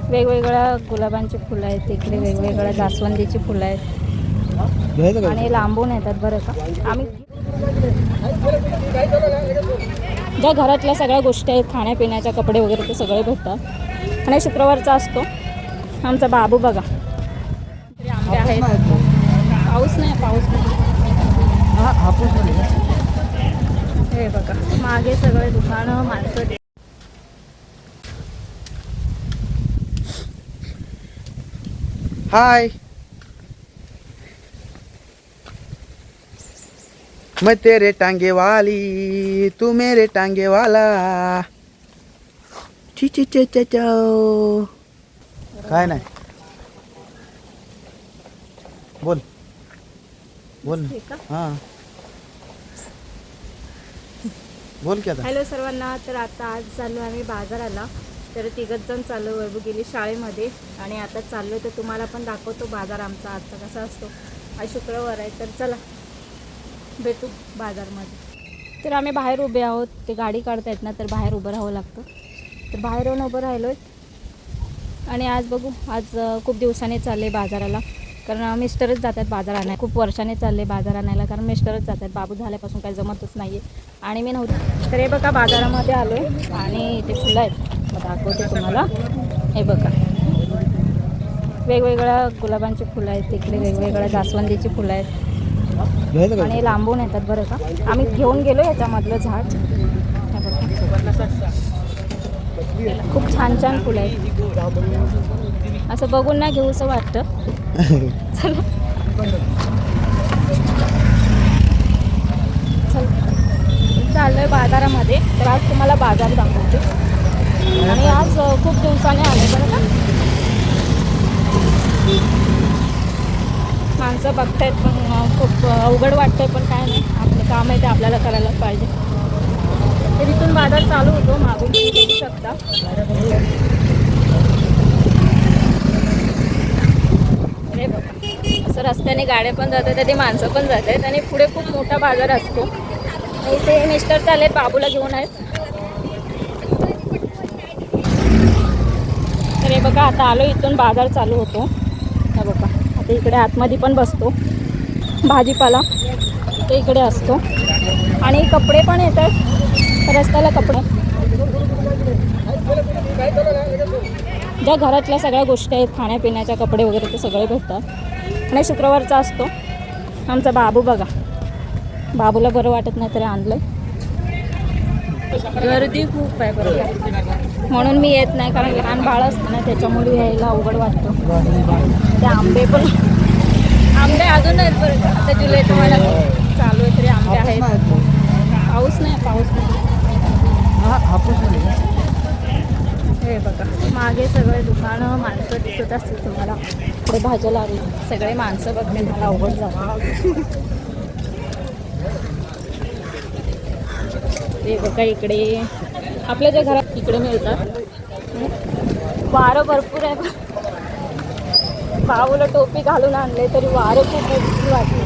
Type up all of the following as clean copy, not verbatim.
वेगवेगळ्या गुलाबांची फुलं आहेत इकडे, वेगवेगळ्या जास्वंदीची फुलं आहेत आणि लांबून येतात बरं का. आम्ही ज्या घरातल्या सगळ्या गोष्टी आहेत, खाण्यापिण्याच्या कपडे वगैरे ते सगळे भेटतात. आणि शुक्रवारचा असतो. आमचा बाबू बघा, आंबे आहेत. पाऊस नाही, पाऊस नाही. हे बघा मागे सगळे दुकानं, माणसं. हाय, मैं तेरे टांगे वाली तू मेरे टांगे वाला. ची ची ची ची चो. काय नाही, बोल बोल. हां बोल की आता. हॅलो सर्वांना. तर आता आज चाललो आम्ही बाजाराला. तर तिघच जण चाललो. वैभव गेली शाळेमध्ये आणि आता चाललो. तर तुम्हाला पण दाखवतो बाजार आमचा आजचा कसा असतो. आज शुक्रवार आहे. तर चला भेटू बाजारमध्ये. तर आम्ही बाहेर उभे आहोत. ते गाडी काढता येत ना, तर बाहेर उभं राहावं लागतं. तर बाहेर येऊन उभं राहिलो आहे. आणि आज बघू, आज खूप दिवसांनी चालले बाजाराला. कारण मिस्टरच जातात बाजार आणायला. खूप वर्षाने चालले बाजार आणायला, कारण मिस्टरच जातात. बाबू झाल्यापासून काही जमतच नाही आहे आणि मी नव्हते. तर हे बघा बाजारामध्ये आलो आहे आणि ते फुलं आहेत, मग दाखवते तुम्हाला. हे बघा वेगवेगळ्या गुलाबांची फुलं आहेत इकडे, वेगवेगळ्या जास्वंदीची फुलं आहेत आणि लांबून येतात बरं का. आम्ही घेऊन गेलो याच्यामधलं झाड. खूप छान छान फुलं आहेत. असं बघून ना घेऊसं वाटतं. चला चाललोय बाजारामध्ये. तर आज तुम्हाला बाजार दाखवते. आणि आज खूप दिवसाने आले बरं का. माणसं बघतायत पण खूप अवघड वाटतंय, पण काय नाही, आपलं काम आहे ते आपल्याला करायलाच पाहिजे. तर इथून बाजार चालू होतो, मागून तुम्ही बघू शकता. अरे बघा, असं रस्त्याने गाड्या पण जातात आणि माणसं पण जात आहेत आणि पुढे खूप मोठा बाजार असतो. इथे मिस्टर चाललेत बाबूला घेऊन आहेत. तर हे बघा आता आलो, इथून बाजार चालू होतो. हे बघा आता इकडे आतमध्ये पण बसतो भाजीपाला, ते इकडे असतो. आणि कपडे पण येतात रस्त्याला. कपडे ज्या घरातल्या सगळ्या गोष्टी आहेत, खाण्यापिण्याच्या कपडे वगैरे ते सगळे भेटतात. आणि शुक्रवारचा असतो. आमचा बाबू बघा, बाबूला बरं वाटत नाही तरी आणलंय. गर्दी खूप आहे बरं, म्हणून मी येत नाही, कारण लहान बाळ असतं ना, त्याच्यामुळे यायला अवघड वाटतं. ते आंबे पण, आंबे अजून आहेत बरं का. आता जुलैचा महिना चालू आहे तरी आंबे आहेत. पाऊस नाही, पाऊस नाही. हे बघा मागे सगळे दुकानं, माणसं दिसत असतील तुम्हाला. पुढे भाज्या लागली, सगळे माणसं बघणे मला अवघड झालं. हे बघा इकडे आपल्या ज्या घरात इकडे मिळतात. वारं भरपूर आहे. बाबूला टोपी घालून आणले तरी वारं खूप मोठी वाटली.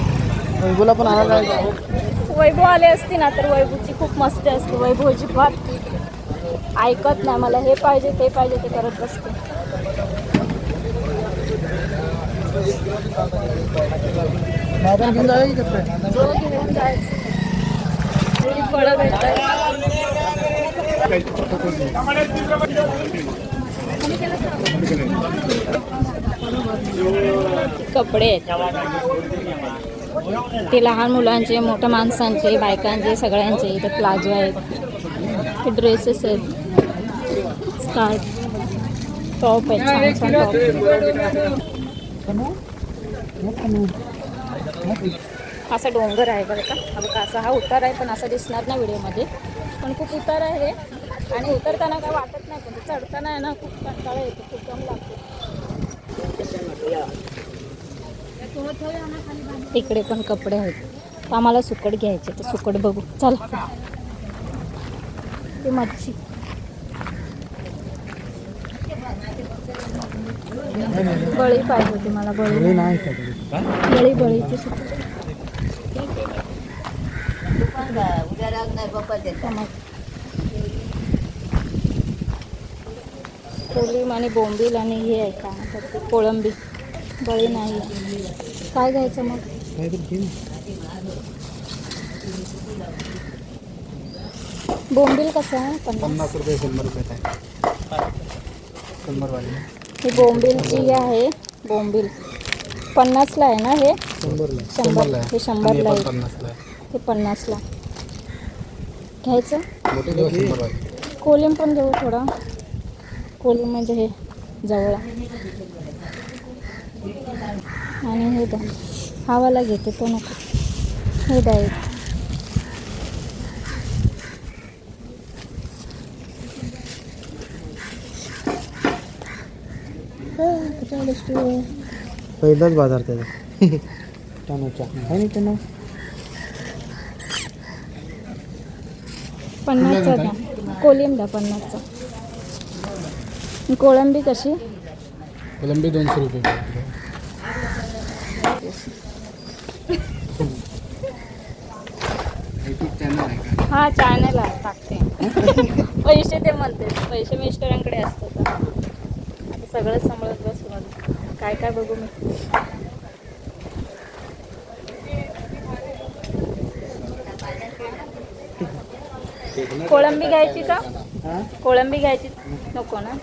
वैभवला पण आला काय? वैभव आले असते ना तर वैभवची खूप मस्ती असते. वैभवची बात ऐकत नाही, मला हे पाहिजे ते पाहिजे ते करत बसते. घेऊन जायचं. फळं भेटतात. कपडे आहेत ते लहान मुलांचे, मोठ्या माणसांचे, बायकांचे, सगळ्यांचे. इथे प्लाझो आहेत, हे ड्रेसेस आहेत, स्कार्ट, टॉप आहेत, छान छान टॉप. असा डोंगर आहे बरं का. बघा असा हा उतार आहे, पण असं दिसणार नाही व्हिडिओमध्ये, पण खूप उतार आहे हे. आणि उतरताना काय वाटत नाही, पण चढताना आहे ना खूप कंटाळा येतो, खूप दम लागतो. इकडे पण कपडे आहेत. तर आम्हाला सुकट घ्यायचे, तर सुकट बघू चला. ते मच्छी, बळी पाहिजे होती मला. बळी नाही, बळी बळीची सुकट. कोलिम आणि बोंबील आणि हे आहे का म्हणतात ते कोळंबी. बळी नाही. काय घ्यायचं मग? बोंबील कसं आहे? 50 रुपये 100 रुपये आहे 100 वाली. ही बोंबीलची हे आहे. बोंबील 50ला आहे ना हे? 100 हे 100ला आहे. 50 आहे. हे 50ला घ्यायचं. मोठी दिवस 100 वाली. कोलिम पण घेऊ थोडा. कोलिम म्हणजे हे जवळ. आणि हे द्या. हावाला घेते तो नको. हे द्या एक. पहिलाच बाजार त्याचा. टनाचा आहे नाही टना. 50चा द्या. कोलिम द्या 50चा. कोळंबी कशी? कोलंबी 200 रुपये. हा चॅनल टाकते. पैसे ते म्हणते. पैसे मिस्टरांकडे असतात. आता सगळंच सांभाळत बसून काय काय बघू मी. कोळंबी घ्यायची का? कोळंबी घ्यायची नको ना.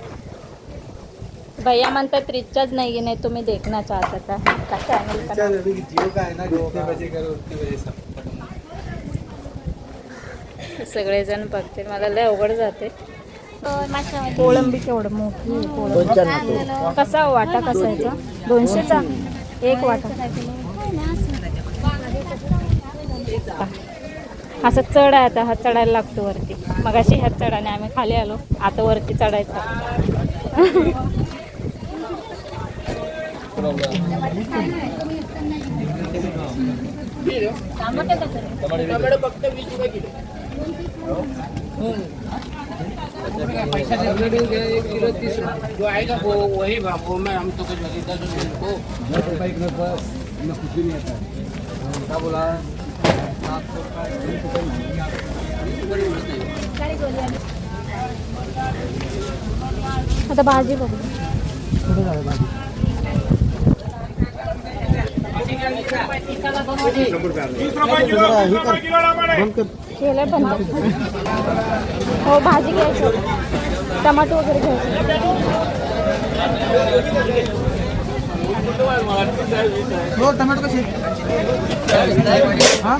भैया म्हणतात रिचार्ज नाही नाही तुम्ही देखना चाहता का चॅनल का? सगळेजण बघते. मला लय अवघड जाते. कोळंबी केवढं मोठी आहे कोळंबी. कसा वाटा कसायचा? 200चा एक वाटा. असं चढ आहे. आता हा चढायला लागतो वरती. मगाशी ह्या चढाने आम्ही खाली आलो. आता वरती चढायचं. जो आएगा वो वही वो मैं हम तो कुछ लगी 10 रुपये को 10 रुपये में बस ना कुछ भी नहीं आता है। क्या बोला 700 का आता भाजी बघू. केलं बंद. हो भाजी घ्यायची. टमाटो वगैरे घ्यायचे. हो टमाटो कसे? हां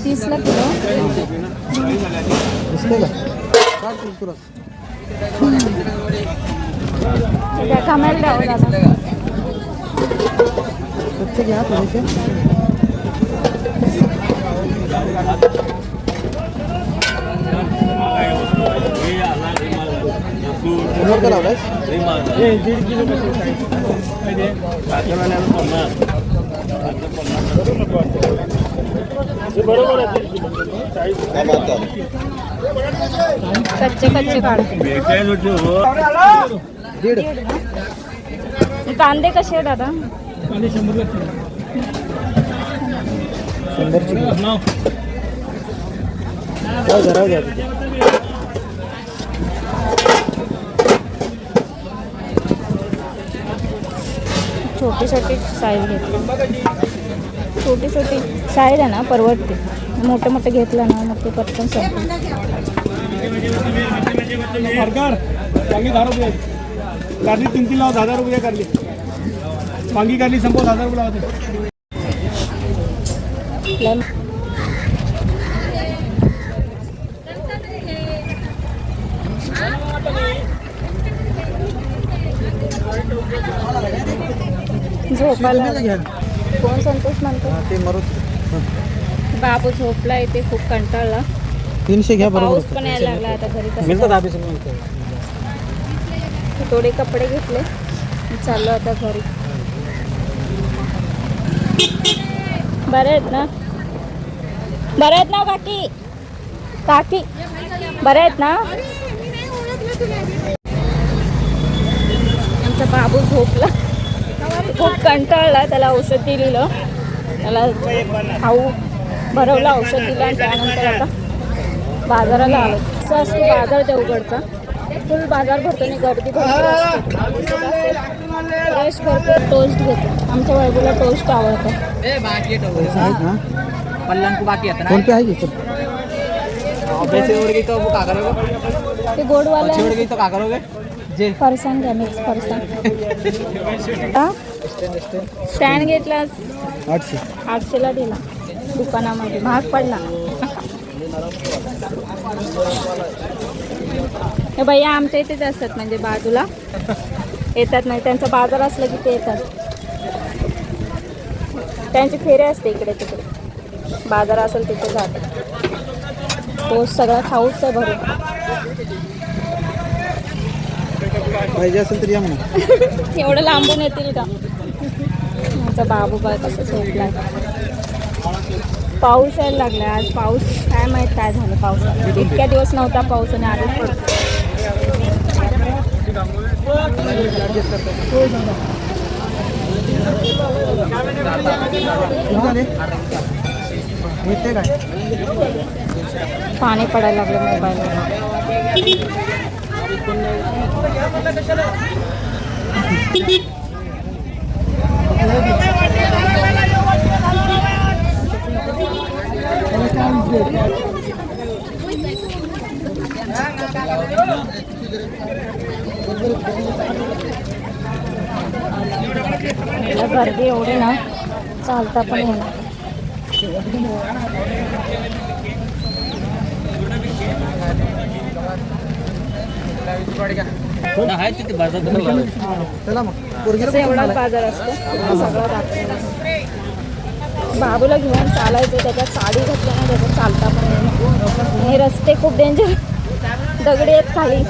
30ला किलो. त्या कामाला द्यावं दादा. घ्या थोडेसे. लावलाय 1.5 किलो कच्चे कच्चे काढते. 1.5. कांदे कसे आहे दादा? 100 छोटी छोटी साईज घेतली. छोटी छोटी साईज आहे ना परवडते. मोठं मोठं घेतलं ना मग ते पटकन संपतं. कारली 3 लाव 10 रुपये कारली. वांगी कारली संपव 10 रुपये लावते. झोपायला कोण संतोष म्हणतो? ते मरूत. बाबू झोपला इथे. खूप कंटाळला. 300 घ्या बरोबर. पाऊस पण यायला लागला आता घरी. थोडे कपडे घेतले. चाललो आता घरी. बरे आहेत ना? बरे आहेत ना काकी? काकी बरे आहेत ना? आमचा बाबू झोपला. खूप कंटाळला. त्याला औषध दिलेलं. त्याला खाऊ भरवलं. औषध दिलं आणि त्यानंतर आता बाजाराला आलो. असा असतो बाजार देवगडचा. फुल बाजार भरतो आणि गर्दी भरपूर असते. फ्रेश भरपूर टोस्ट घेतो. आमच्या वैभवला टोस्ट आवडतं. आहेत ना पल्लांकू बाकी आता फोन पे आहे की पैसे उड़ गई तो वो का करोगे? ते गोडवाले उड़ गई तो का करोगे? जे फरसाण घ्या, मिक्स फरसाण. स्टँड घेतलास 800ला दिला दुकानामध्ये. महाग पडला. हे भैया आमच्या इथेच असतात, म्हणजे बाजूला येतात. नाही त्यांचा बाजार असला की ते येतात. त्यांची फेरी असते इकडे तिकडे. बाजार असेल तिथे जातात. तो सगळा खाऊच आहे भरून. पाहिजे असेल तर या म्हणा. एवढं लांबून येतील का? माझा बाबू बाय कसं झोपलाय. पाऊस यायला लागलाय आज. पाऊस काय माहित काय झालं पावसाला. इतक्या दिवस नव्हता पाऊस आणि आजच पडतो. येते काय पाणी पडायला लागलं मोबाईलवर. गर्दी एवढी ना, चालता पण येणार. चला मग असं एवढा बाजार असतो. सगळं दाखवलं. बाबूला घेऊन चालायचं. त्याच्यात साडी घातली ना, त्याच्यात चालता पण येणार. हे रस्ते खूप डेंजर, दगडी आहेत खाली.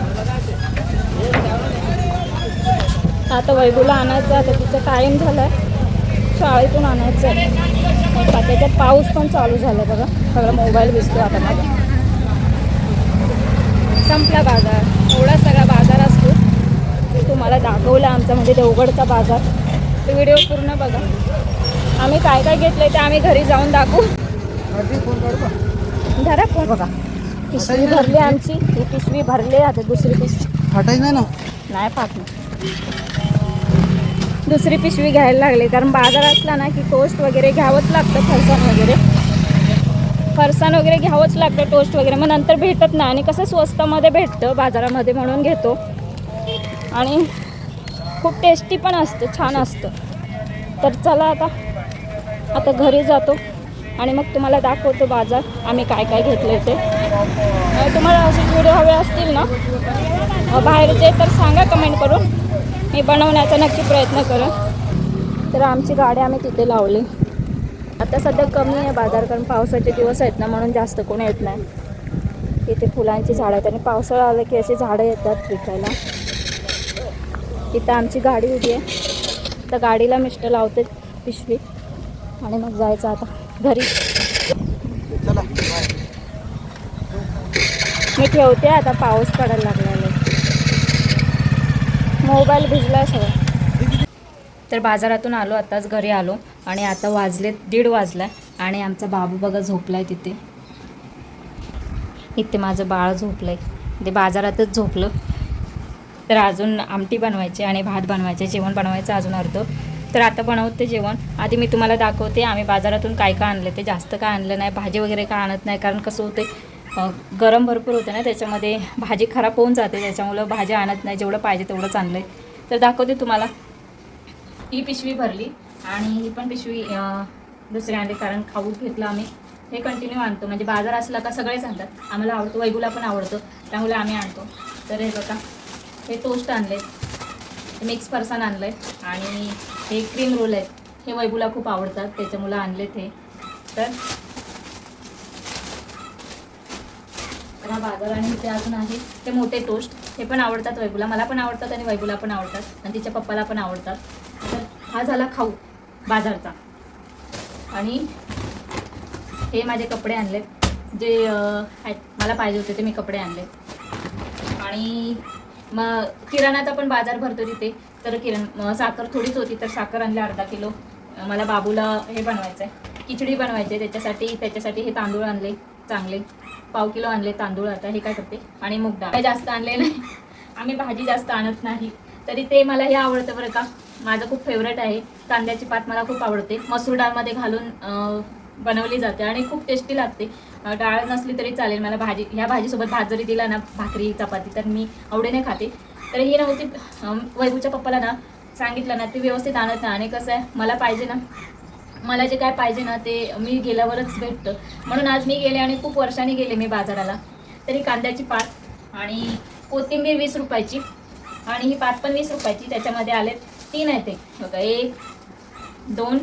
आता वैभवला आणायचं. आता तिचा टाईम झालाय, शाळेतून आणायचं आहे. त्याच्यात पाऊस पण चालू झाला बघा. सगळं मोबाईल दिसतो आता माझा. संपला बाजार. एवढा सगळा बाजार असतो. ते तुम्हाला दाखवला आमचा म्हणजे देवगडचा बाजार. तो व्हिडिओ पूर्ण बघा. आम्ही काय काय घेतलंय ते आम्ही घरी जाऊन दाखवू. धरा फोन बघा. पिशवी भरली आमची. ही पिशवी भरली. आता दुसरी पिशवी फाटायचं नाही ना. नाही फाटणार. दुसरी पिशवी घ्यायला लागली. कारण बाजार असला ना की टोस्ट वगैरे घ्यावंच लागतं. फरसाण वगैरे घ्यावंच लागतं. टोस्ट वगैरे मग नंतर भेटत नाही. आणि कसं स्वस्तामध्ये भेटतं बाजारामध्ये म्हणून घेतो. आणि खूप टेस्टी पण असतं, छान असतं. तर चला आता घरी जातो आणि मग तुम्हाला दाखवतो बाजार आम्ही काय काय घेतलं ते. तुम्हाला असे व्हिडिओ हवे असतील ना बाहेरचे तर सांगा कमेंट करून. मी बनवण्याचा नक्की प्रयत्न करेन. तर आमची गाडी आम्ही तिथे लावली. आता सध्या कमी आहे बाजार, कारण पावसाचे दिवस आहेत ना, म्हणून जास्त कोण येत नाही. इथे फुलांची झाडं आहेत आणि पावसाळा आलं की अशी झाडं येतात विकायला. इथं आमची गाडी उभी आहे. तर गाडीला मिस्टर लावते पिशवी आणि मग जायचं आता घरी. चला मी ठेवते आता. पाऊस पडायला लागलेला. मोबाईल भिजला सगळं. तर बाजारातून आलो, आताच घरी आलो आणि आता वाजलेत 1:30 वाजला आणि आमचा बाबू बघा झोपलाय तिथे. इथे माझं बाळ झोपलंय. ते बाजारातच झोपलं. तर अजून आमटी बनवायची आणि भात बनवायचे, जेवण बनवायचं अजून अर्धं. तर आता बनवते जेवण. आधी मी तुम्हाला दाखवते आम्ही बाजारातून काय काय आणलं ते. जास्त काय आणलं नाही, भाजी वगैरे काय आणत नाही, कारण कसं होते गरम भरपूर होते ना, त्याच्यामध्ये भाजी खराब होऊन जाते. त्याच्यामुळं भाजी आणत नाही, जेवढं पाहिजे तेवढंच आणलं आहे. तर दाखवते तुम्हाला. ही पिशवी भरली आणि ही पण पिशवी दुसरी आणली, कारण खाऊ घेतलं आम्ही. हे कंटिन्यू आणतो, म्हणजे बाजार असला का सगळेच आणतात. आम्हाला आवडतो, वैभवला पण आवडतं, त्यामुळे आम्ही आणतो. तर हे बघा, हे टोस्ट आणले, मिक्स फरसाण आणलं आहे आणि हे क्रीम रोल आहेत. हे वैभवला खूप आवडतात, त्याच्यामुळं आणलेत हे. तर हा बाजार. आणि इथे अजून आहे ते मोठे टोस्ट. हे पण आवडतात वैभवला, मला पण आवडतात आणि वैभवला पण आवडतात आणि तिच्या पप्पाला पण आवडतात. तर हा झाला खाऊ बाजारचा. आणि हे माझे कपडे आणलेत, जे मला पाहिजे होते ते मी कपडे आणले. आणि मग किराणाचा पण बाजार भरतो तिथे. तर साखर थोडीच होती, तर साखर आणले अर्धा किलो. मला बाबूला हे बनवायचं आहे, खिचडी बनवायची आहे. त्याच्यासाठी हे तांदूळ आणले चांगले. पाव किलो आणले तांदूळ. आता हे काय करते आणि मूग डाळ काही जास्त आणले नाही. आम्ही भाजी जास्त आणत नाही, तरी ते मला हे आवडतं बरं का. माझं खूप फेवरेट आहे. कांद्याची पात मला खूप आवडते. मसूर डाळमध्ये घालून बनवली जाते आणि खूप टेस्टी लागते. डाळ नसली तरी चालेल मला. ह्या भाजीसोबत भात जरी दिला ना, भाकरी चपाती, तर मी आवडीने खाते. तर ही नव्हती वैभूच्या पप्पाला ना सांगितलं ना, ते व्यवस्थित आणत नाही. आणि कसं आहे, मला पाहिजे ना, मला जे काय पाहिजे ना ते मी गेल्यावरच भेटतं. म्हणून आज मी गेले आणि खूप वर्षांनी गेले मी बाजाराला. तरी कांद्याची पात आणि कोथिंबीर 20 रुपयाची आणि ही पात पण 20 रुपयाची. त्याच्यामध्ये आले 3 आहेत ते बघा, 1 2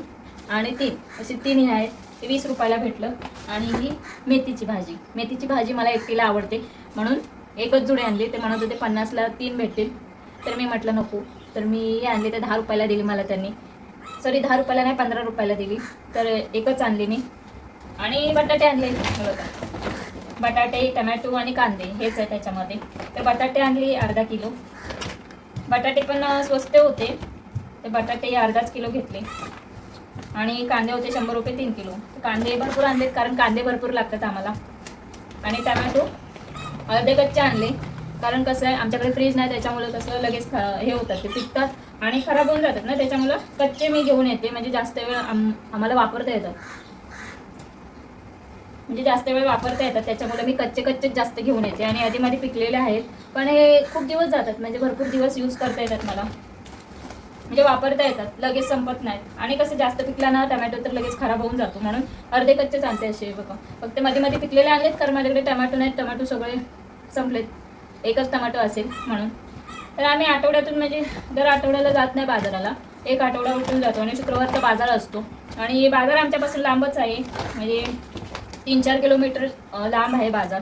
आणि 3 असे 3 आहेत. ते 20 रुपयाला भेटलं. आणि ही मेथीची भाजी मला एकटीला आवडते म्हणून एकच जुडी आणली. ते म्हणत होते 50ला 3 भेटतील, तर मी म्हटलं नको. तर मी हे आणले, तर 10 रुपयाला दिली मला त्यांनी. सॉरी 10 रुपयाला नाही, 15 रुपयाला दिली. तर एकच आणली मी. आणि बटाटे आणले बघा, बटाटे, टमॅटो आणि कांदे हेच आहे त्याच्यामध्ये. तर बटाटे आणली अर्धा किलो. बटाटे पण स्वस्त होते, तर बटाटे अर्धाच किलो घेतले. आणि कांदे होते 100 रुपये 3 किलो. कांदे भरपूर आणलेत, कारण कांदे भरपूर लागतात आम्हाला. आणि टमॅटो अर्धे कच्चे आणले, कारण कसं आहे आमच्याकडे फ्रीज नाही, त्याच्यामुळे कसं लगेच हे होतात, ते पिकतात आणि खराब होऊन जातात ना. त्याच्यामुळं कच्चे मी घेऊन येते, म्हणजे जास्त वेळ आम्हाला वापरता येतात. त्याच्यामुळे मी कच्चेच जास्त घेऊन येते. आणि आधीमध्ये पिकलेले आहेत, पण हे खूप दिवस जातात, म्हणजे भरपूर दिवस यूज करता येतात मला, म्हणजे वापरता येतात, लगेच संपत नाहीत. आणि कसं जास्त पिकला ना टमॅटो तर लगेच खराब होऊन जातो, म्हणून अर्धे कच्चेच आणते असे बघा. फक्त मध्ये पिकलेले आणलेत, कारण माझ्याकडे टमॅटो नाहीत, टमॅटो सगळे संपलेत. एकच टमॅटो असेल म्हणून. तर आम्ही आठवड्यातून म्हणजे दर आठवड्याला जात नाही बाजाराला, एक आठवडा उठून जातो. आणि शुक्रवारचा बाजार असतो. आणि बाजार आमच्यापासून लांबच आहे, म्हणजे 3-4 किलोमीटर लांब आहे बाजार.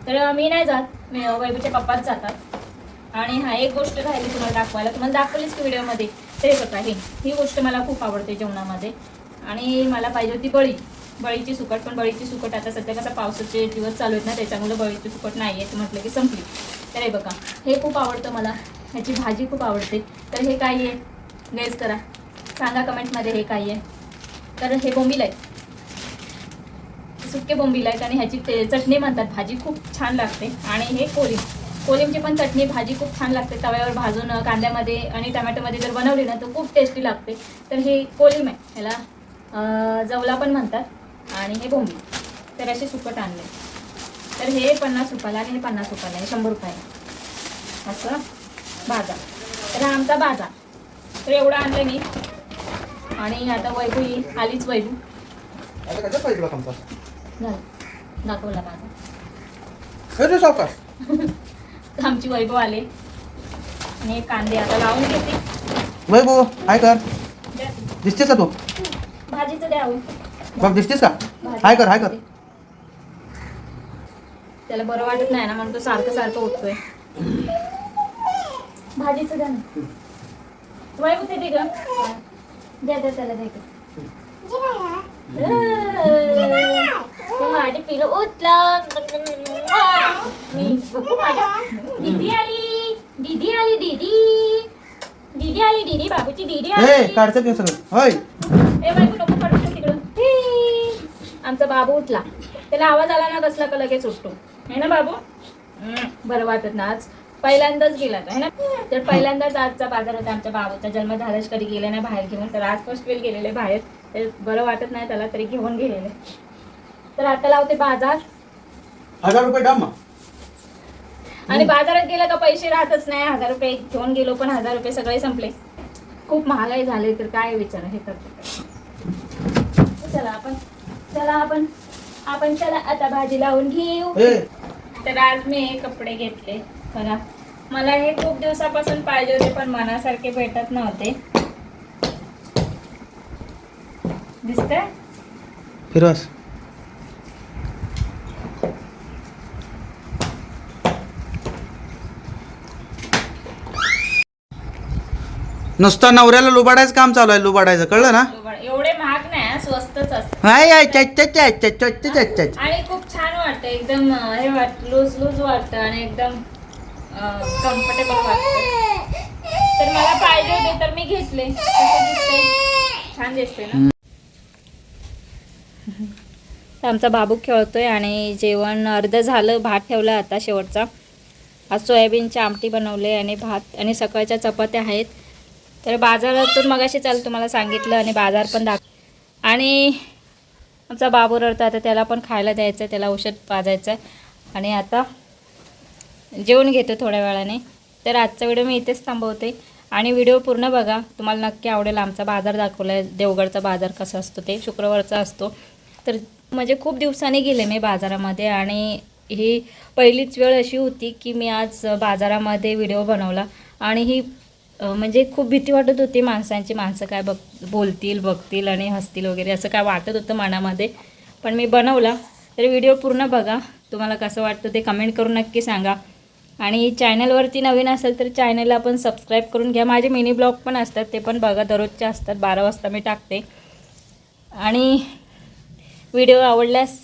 तर मी नाही जात, वैभूचे पप्पाच जातात. आणि हा एक गोष्ट राहिली तुम्हाला दाखवायला, तुम्हाला दाखवलीच की व्हिडिओमध्ये. ते बघा, ही गोष्ट मला खूप आवडते जेवणामध्ये. आणि मला पाहिजे होती बळीची सुकट. पण बळीची सुकट आता सध्या कसं पावसाचे दिवस चालू आहेत ना, त्याच्यामुळे बळीची सुकट नाही आहे, म्हटलं की संपली. तर हे बघा, हे खूप आवडतं मला. ह्याची भाजी खूप आवडते. तर हे काय आहे गेस करा, सांगा कमेंटमध्ये हे काय आहे. तर हे बोंबील आहे, सुके बोंबील आहेत. आणि ह्याची चटणी म्हणतात, भाजी खूप छान लागते. आणि हे कोलिमची पण चटणी, भाजी खूप छान लागते. तव्यावर भाजून कांद्यामध्ये आणि टमॅटोमध्ये जर बनवली ना तर खूप टेस्टी लागते. तर हे कोलिम आहे, ह्याला जवला पण म्हणतात. आणि हे बोंबील. तर असे सुकट आणले. तर हे 50 रुपयाला आणि हे 50 रुपयाला, हे 100 रुपयाला असं बाजार. तर हा आमचा बाजार. तर एवढं आणलं मी. आणि आता वैभू येईल, आलीच वैभू. झालं, दाखवला बाजार. आमची वैभव आले. आणि कांदे आता लावून घेते. वैभव हाय कर, द्या. दिसतेस का तू? भाजीचं द्यावं. बघ दिसतेस का? हाय कर. त्याला बरं वाटत नाही ना, म्हणून तो सारखं उठतोय. भाजीचं द्या ना वैभव, ते दे ग. द्या त्याला द्या. माझे पिलं उठलं. दीदी आली बाबूची दीदी आली. काढचं ते सगळं होय. ए बाबू नको पडतो तिकडं. आमचा बाबू उठला, त्याला आवाज आला ना कसला का लगेच उठतो, है ना बाबू. बरं वाटत ना, आज पहिल्यांदाच गेला है ना. तर पहिल्यांदाच आजचा बाजार होता. आमच्या बाबूचा जन्म झाल्याच कधी गेले नाही बाहेर घेऊन. तर आज फर्स्ट वेळ गेलेले बाहेर. तर बरं वाटत नाही त्याला, तरी घेऊन गेलेले. तर आता लावते बाजार. 1000 रुपये डाम. आणि बाजारात गेला का पैसे राहतच नाही. 1000 रुपये घेऊन गेलो, पण 1000 रुपये सगळे संपले. खूप महागाई झाली, तर काय विचार हे करतो. चला आपण आता भाजी लावून घेऊ. तर आज मी हे कपडे घेतले. बघा, मला हे खूप दिवसापासून पाहिजे होते, पण मनासारखे भेटत नव्हते. दिसतंय फिरोस. नुसतं नवऱ्याला लुबाडायचं काम चालू आहे, लुबाडायचं कळलं ना. एवढे महाग नाही, स्वस्तच असतं. आणि खूप छान वाटतं, एकदम हे वाटतं, लूज वाटतं आणि एकदम कम्फर्टेबल वाटतं. तर मला पाहिजे होते, तर मी घेतले. कसं दिसतंय? छान दिसते ना. तर आमचा बाबू खेळतोय आणि जेवण अर्धं झालं, भात ठेवला आता शेवटचा. आज सोयाबीनची आमटी बनवले आणि भात आणि सकाळच्या चपात्या आहेत. तर बाजारातून मगाशी चाल तुम्हाला सांगितलं आणि बाजार पण आणि आमचा बाबू रडतो, आता त्याला पण खायला द्यायचं आहे, त्याला औषध पाजायचं आहे. आणि आता जेवण घेतो थोड्या वेळाने. तर आजचा व्हिडिओ मी इथेच थांबवते आणि व्हिडिओ पूर्ण बघा, तुम्हाला नक्की आवडेल. आमचा बाजार दाखवला आहे, देवगडचा बाजार कसा असतो ते शुक्रवारचा असतो. तर म्हणजे खूप दिवसांनी गेले मी बाजारामध्ये आणि ही पहिलीच वेळ अशी होती की मी आज बाजारामध्ये व्हिडिओ बनवला. आणि ही म्हणजे खूप भीती वाटत होती माणसं काय बोलतील, बघतील आणि हसतील वगैरे असं काय वाटत होतं मनामध्ये. पण मी बनवला. तर व्हिडिओ पूर्ण बघा, तुम्हाला कसं वाटतं ते कमेंट करून नक्की सांगा. आणि चॅनलवरती नवीन असेल तर चॅनलला पण सबस्क्राईब करून घ्या. माझे मिनी ब्लॉग पण असतात, ते पण बघा, दररोजचे असतात, 12 वाजता मी टाकते. आणि व्हिडिओ आवडल्यास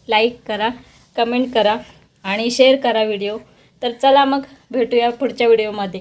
लाईक करा, कमेंट करा आणि शेअर करा व्हिडिओ. तर चला मग भेटूया पुढच्या व्हिडिओमध्ये.